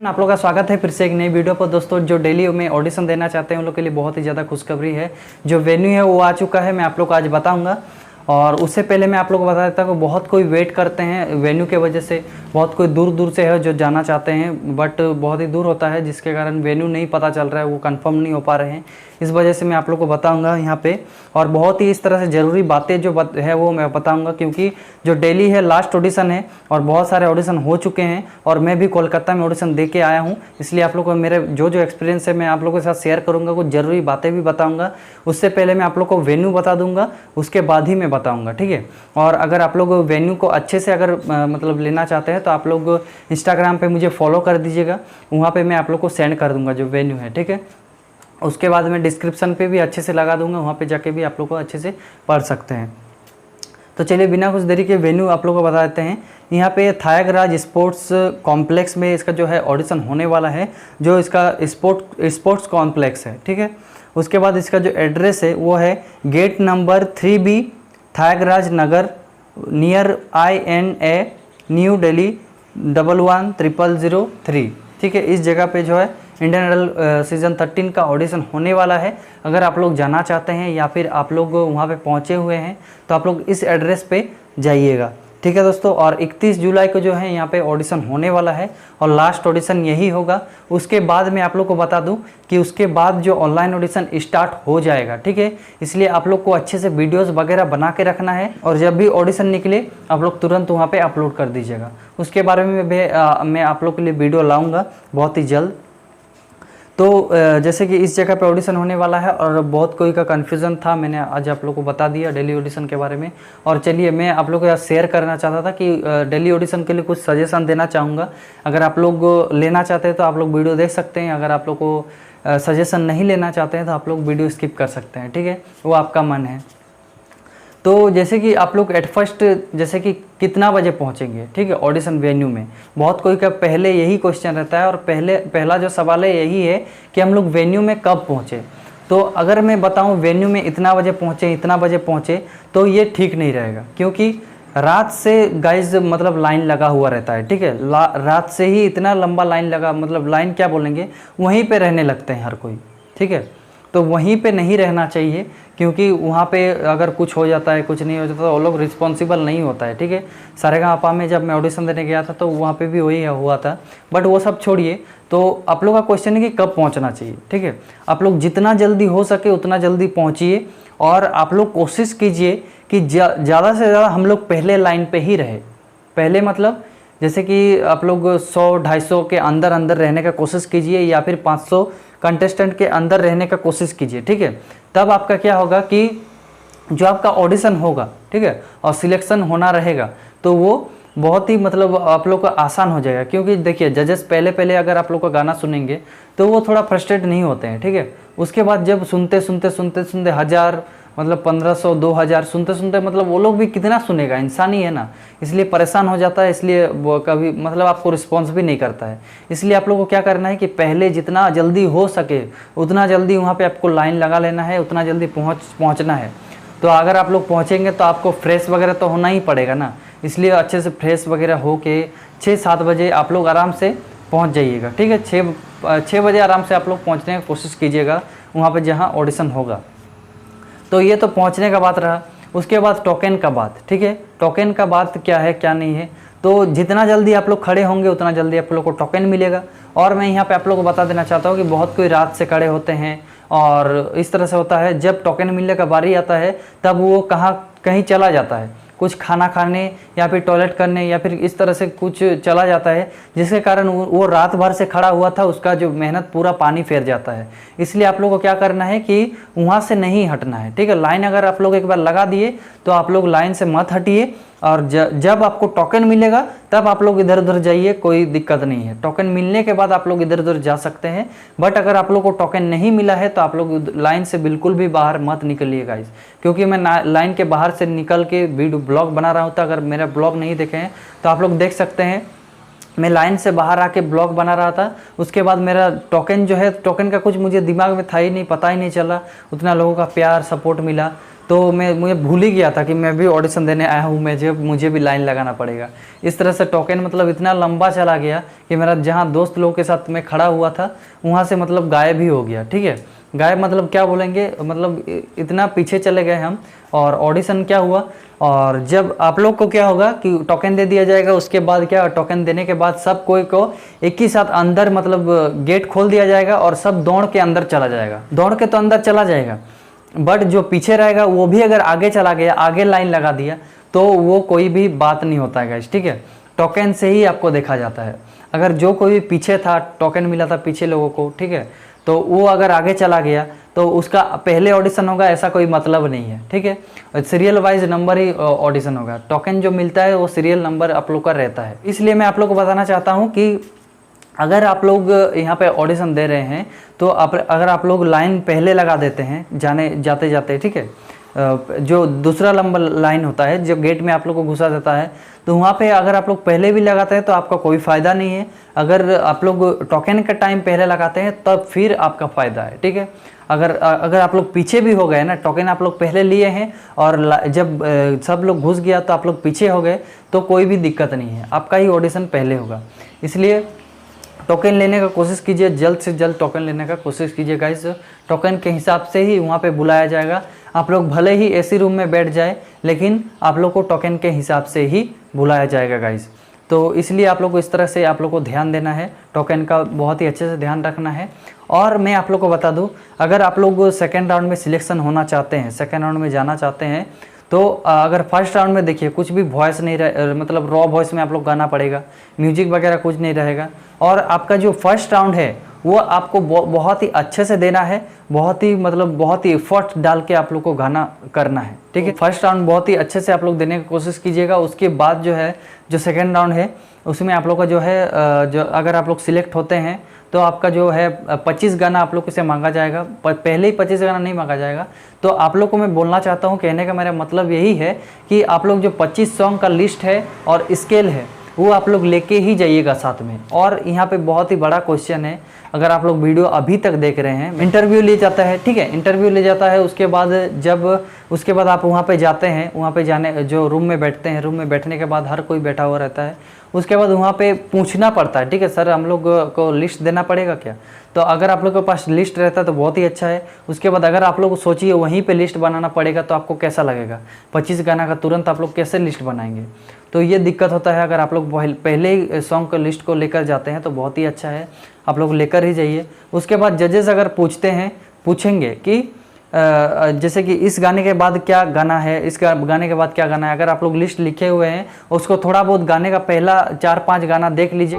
आप लोगों का स्वागत है फिर से एक नई वीडियो पर। दोस्तों जो डेली में ऑडिशन देना चाहते हैं उन लोग के लिए बहुत ही ज़्यादा खुशखबरी है। जो वेन्यू है वो आ चुका है, मैं आप लोग को आज बताऊंगा। और उससे पहले मैं आप लोग को बता देता हूँ कि बहुत कोई वेट करते हैं वेन्यू के वजह से। बहुत कोई दूर दूर से है जो जाना चाहते हैं, बट बहुत ही दूर होता है जिसके कारण वेन्यू नहीं पता चल रहा है, वो कंफर्म नहीं हो पा रहे हैं। इस वजह से मैं आप लोग को बताऊंगा यहाँ पे। और बहुत ही इस तरह से ज़रूरी बातें जो है वो मैं बताऊंगा, क्योंकि जो डेली है लास्ट ऑडिशन है और बहुत सारे ऑडिशन हो चुके हैं और मैं भी कोलकाता में ऑडिशन दे के आया हूँ। इसलिए आप लोग को मेरे जो एक्सपीरियंस है मैं आप लोगों के साथ शेयर करूँगा, कुछ ज़रूरी बातें भी बताऊँगा। उससे पहले मैं आप लोग को वेन्यू बता दूँगा, उसके बाद ही मैं बताऊँगा, ठीक है। और अगर आप लोग वेन्यू को अच्छे से अगर मतलब लेना चाहते हैं तो आप लोग इंस्टाग्राम पे मुझे फॉलो कर दीजिएगा, वहाँ पे मैं आप लोग को सेंड कर दूँगा जो वेन्यू है, ठीक है। उसके बाद मैं डिस्क्रिप्शन पे भी अच्छे से लगा दूंगा, वहाँ पे जाके भी आप लोग को अच्छे से पढ़ सकते हैं। तो चलिए बिना कुछ देरी के वेन्यू आप लोगों को बता देते हैं। यहाँ पे थायागराज स्पोर्ट्स कॉम्प्लेक्स में इसका जो है ऑडिशन होने वाला है, जो इसका स्पोर्ट्स कॉम्प्लेक्स है, ठीक है। उसके बाद इसका जो एड्रेस है वो है गेट नंबर 3B थायागराज नगर नियर INA न्यू दिल्ली 111003, ठीक है। इस जगह पे जो है इंडियन आइडल सीज़न 13 का ऑडिशन होने वाला है। अगर आप लोग जाना चाहते हैं या फिर आप लोग वहाँ पे पहुँचे हुए हैं तो आप लोग इस एड्रेस पे जाइएगा, ठीक है दोस्तों। और 31 जुलाई को जो है यहाँ पे ऑडिशन होने वाला है और लास्ट ऑडिशन यही होगा। उसके बाद मैं आप लोग को बता दूं कि उसके बाद जो ऑनलाइन ऑडिशन स्टार्ट हो जाएगा, ठीक है। इसलिए आप लोग को अच्छे से वीडियोस वगैरह बना के रखना है और जब भी ऑडिशन निकले आप लोग तुरंत वहाँ पे अपलोड कर दीजिएगा। उसके बारे में मैं आप लोग के लिए वीडियो लाऊँगा बहुत ही जल्द। तो जैसे कि इस जगह पे ऑडिशन होने वाला है और बहुत कोई का कन्फ्यूज़न था, मैंने आज आप लोग को बता दिया डेली ऑडिशन के बारे में। और चलिए मैं आप लोग के साथ शेयर करना चाहता था कि डेली ऑडिशन के लिए कुछ सजेशन देना चाहूँगा। अगर आप लोग लेना चाहते हैं तो आप लोग वीडियो देख सकते हैं, अगर आप लोग को सजेशन नहीं लेना चाहते हैं तो आप लोग वीडियो स्किप कर सकते हैं, ठीक है, वो आपका मन है। तो जैसे कि आप लोग एट फर्स्ट जैसे कि कितना बजे पहुंचेंगे, ठीक है, ऑडिशन वेन्यू में। बहुत कोई का पहले यही क्वेश्चन रहता है और पहला जो सवाल है यही है कि हम लोग वेन्यू में कब पहुंचे। तो अगर मैं बताऊं वेन्यू में इतना बजे पहुंचे तो ये ठीक नहीं रहेगा, क्योंकि रात से गाइज मतलब लाइन लगा हुआ रहता है, ठीक है। रात से ही इतना लंबा लाइन लगा, मतलब लाइन क्या बोलेंगे, वहीं पे रहने लगते हैं हर कोई, ठीक है। तो वहीं पे नहीं रहना चाहिए, क्योंकि वहाँ पे अगर कुछ हो जाता है, कुछ नहीं हो जाता तो वो लोग रिस्पॉन्सिबल नहीं होता है, ठीक है। सारेगामापा में जब मैं ऑडिशन देने गया था तो वहाँ पे भी वही हुआ था, बट वो सब छोड़िए। तो आप लोग का क्वेश्चन है कि कब पहुँचना चाहिए, ठीक है। आप लोग जितना जल्दी हो सके उतना जल्दी पहुँचिए और आप लोग कोशिश कीजिए कि ज़्यादा से ज़्यादा हम लोग पहले लाइन पर ही रहे। पहले मतलब जैसे कि आप लोग 100-250 के अंदर रहने का कोशिश कीजिए, या फिर 500 कंटेस्टेंट के अंदर रहने का कोशिश कीजिए, ठीक है। तब आपका क्या होगा कि जो आपका ऑडिशन होगा, ठीक है, और सिलेक्शन होना रहेगा तो वो बहुत ही मतलब आप लोग का आसान हो जाएगा। क्योंकि देखिए जजेस पहले अगर आप लोग का गाना सुनेंगे तो वो थोड़ा फ्रस्ट्रेट नहीं होते हैं, ठीक है। उसके बाद जब सुनते 1000 मतलब 1500 2000 सुनते मतलब वो लोग भी कितना सुनेगा, इंसान ही है ना, इसलिए परेशान हो जाता है। इसलिए वो कभी मतलब आपको रिस्पॉन्स भी नहीं करता है। इसलिए आप लोगों को क्या करना है कि पहले जितना जल्दी हो सके उतना जल्दी वहाँ पे आपको लाइन लगा लेना है, उतना जल्दी पहुँचना है। तो अगर आप लोग पहुँचेंगे तो आपको फ्रेश वगैरह तो होना ही पड़ेगा ना, इसलिए अच्छे से फ्रेश वगैरह हो के 6-7 बजे आप लोग आराम से पहुँच जाइएगा, ठीक है। 6 बजे आराम से आप लोग पहुँचने की कोशिश कीजिएगा वहाँ पर जहाँ ऑडिशन होगा। तो ये तो पहुंचने का बात रहा। उसके बाद टोकन का बात, ठीक है। टोकन का बात क्या है क्या नहीं है, तो जितना जल्दी आप लोग खड़े होंगे उतना जल्दी आप लोग को टोकन मिलेगा। और मैं यहाँ पे आप लोग को बता देना चाहता हूँ कि बहुत कोई रात से खड़े होते हैं और इस तरह से होता है, जब टोकन मिलने का बारी आता है तब वो कहीं चला जाता है, कुछ खाना खाने या फिर टॉयलेट करने या फिर इस तरह से कुछ चला जाता है, जिसके कारण वो रात भर से खड़ा हुआ था, उसका जो मेहनत पूरा पानी फेर जाता है। इसलिए आप लोगों को क्या करना है कि वहाँ से नहीं हटना है, ठीक है। लाइन अगर आप लोग एक बार लगा दिए तो आप लोग लाइन से मत हटिए, और जब आपको टोकन मिलेगा तब आप लोग इधर उधर जाइए, कोई दिक्कत नहीं है। टोकन मिलने के बाद आप लोग इधर उधर जा सकते हैं, बट अगर आप लोग को टोकन नहीं मिला है तो आप लोग लाइन से बिल्कुल भी बाहर मत निकलिए गाइस। क्योंकि मैं लाइन के बाहर से निकल के वीडियो ब्लॉग बना रहा हूँ, तो अगर मेरा ब्लॉग नहीं देखे हैं तो आप लोग देख सकते हैं मैं लाइन से बाहर आके ब्लॉग बना रहा था। उसके बाद मेरा टोकन जो है, टोकन का कुछ मुझे दिमाग में था ही नहीं, पता ही नहीं चला। उतना लोगों का प्यार सपोर्ट मिला तो मुझे भूल ही गया था कि मैं भी ऑडिशन देने आया हूँ, मुझे भी लाइन लगाना पड़ेगा। इस तरह से टोकन मतलब इतना लंबा चला गया कि मेरा जहाँ दोस्त लोगों के साथ मैं खड़ा हुआ था वहाँ से मतलब गायब ही हो गया। ठीक है, गायब मतलब क्या बोलेंगे, मतलब इतना पीछे चले गए हम। और ऑडिशन क्या हुआ, और जब आप लोग को क्या होगा कि टोकन दे दिया जाएगा, उसके बाद क्या, टोकन देने के बाद सब कोई को एक ही साथ अंदर मतलब गेट खोल दिया जाएगा और सब दौड़ के अंदर चला जाएगा। दौड़ के तो अंदर चला जाएगा, बट जो पीछे रहेगा वो भी अगर आगे चला गया, आगे लाइन लगा दिया, तो वो कोई भी बात नहीं होता है गाइस। ठीक है, टोकन से ही आपको देखा जाता है। अगर जो कोई पीछे था, टोकन मिला था पीछे लोगों को, ठीक है, तो वो अगर आगे चला गया तो उसका पहले ऑडिशन होगा, ऐसा कोई मतलब नहीं है। ठीक है, सीरियल वाइज नंबर ही ऑडिशन होगा। टोकन जो मिलता है वो सीरियल नंबर आप लोग का रहता है। इसलिए मैं आप लोग को बताना चाहता हूँ कि अगर आप लोग यहाँ पे ऑडिशन दे रहे हैं तो अगर आप लोग लाइन पहले लगा देते हैं जाते जाते, ठीक है, जो दूसरा लंबा लाइन होता है जो गेट में आप लोग को घुसा देता है, तो वहाँ पे अगर आप लोग पहले भी लगाते हैं तो आपका कोई फ़ायदा नहीं है। अगर आप लोग टोकन का टाइम पहले लगाते हैं तब फिर आपका फ़ायदा है। ठीक है, अगर आप लोग पीछे भी हो गए ना, टोकन आप लोग पहले लिए हैं और जब सब लोग घुस गया तो आप लोग पीछे हो गए, तो कोई भी दिक्कत नहीं है, आपका ही ऑडिशन पहले होगा। इसलिए टोकन लेने का कोशिश कीजिए, जल्द से जल्द टोकन लेने का कोशिश कीजिए गाइस। टोकन के हिसाब से ही वहाँ पे बुलाया जाएगा। आप लोग भले ही एसी रूम में बैठ जाए, लेकिन आप लोग को टोकन के हिसाब से ही बुलाया जाएगा गाइस। तो इसलिए आप लोग को इस तरह से आप लोग को ध्यान देना है, टोकन का बहुत ही अच्छे से ध्यान रखना है। और मैं आप लोग को बता दूं, अगर आप लोग सेकेंड राउंड में सिलेक्शन होना चाहते हैं, सेकेंड राउंड में जाना चाहते हैं, तो अगर फर्स्ट राउंड में देखिए कुछ भी वॉइस नहीं रहे, मतलब रॉ वॉइस में आप लोग गाना पड़ेगा, म्यूजिक वगैरह कुछ नहीं रहेगा। और आपका जो फर्स्ट राउंड है वो आपको बहुत ही अच्छे से देना है, बहुत ही एफर्ट डाल के आप लोग को गाना करना है। ठीक है, फर्स्ट राउंड बहुत ही अच्छे से आप लोग देने की कोशिश कीजिएगा। उसके बाद जो है जो सेकेंड राउंड है उसमें आप लोग का जो है जो अगर आप लोग सिलेक्ट होते हैं तो आपका जो है 25 गाना आप लोग से मांगा जाएगा। पहले ही 25 गाना नहीं मांगा जाएगा। तो आप लोग को मैं बोलना चाहता हूँ, कहने का मेरा मतलब यही है कि आप लोग जो 25 सॉन्ग का लिस्ट है और स्केल है वो आप लोग लेके ही जाइएगा साथ में। और यहाँ पे बहुत ही बड़ा क्वेश्चन है, अगर आप लोग वीडियो अभी तक देख रहे हैं, इंटरव्यू ले जाता है, ठीक है, इंटरव्यू ले जाता है। उसके बाद आप वहाँ पे जाते हैं, वहाँ पे जाने जो रूम में बैठते हैं, रूम में बैठने के बाद हर कोई बैठा हुआ रहता है। उसके बाद वहाँ पे पूछना पड़ता है, ठीक है सर हम लोग को लिस्ट देना पड़ेगा क्या? तो अगर आप लोग के पास लिस्ट रहता है तो बहुत ही अच्छा है। उसके बाद अगर आप लोग सोचिए वहीं पे लिस्ट बनाना पड़ेगा तो आपको कैसा लगेगा? 25 गाना का तुरंत आप लोग कैसे लिस्ट बनाएंगे? तो ये दिक्कत होता है। अगर आप लोग पहले ही सॉन्ग का लिस्ट को लेकर जाते हैं तो बहुत ही अच्छा है, आप लोग लेकर ही जाइए। उसके बाद जजेस अगर पूछेंगे कि जैसे कि इस गाने के बाद क्या गाना है, इस गाने के बाद क्या गाना है, अगर आप लोग लिस्ट लिखे हुए हैं उसको थोड़ा बहुत गाने का पहला 4-5 गाना देख लीजिए।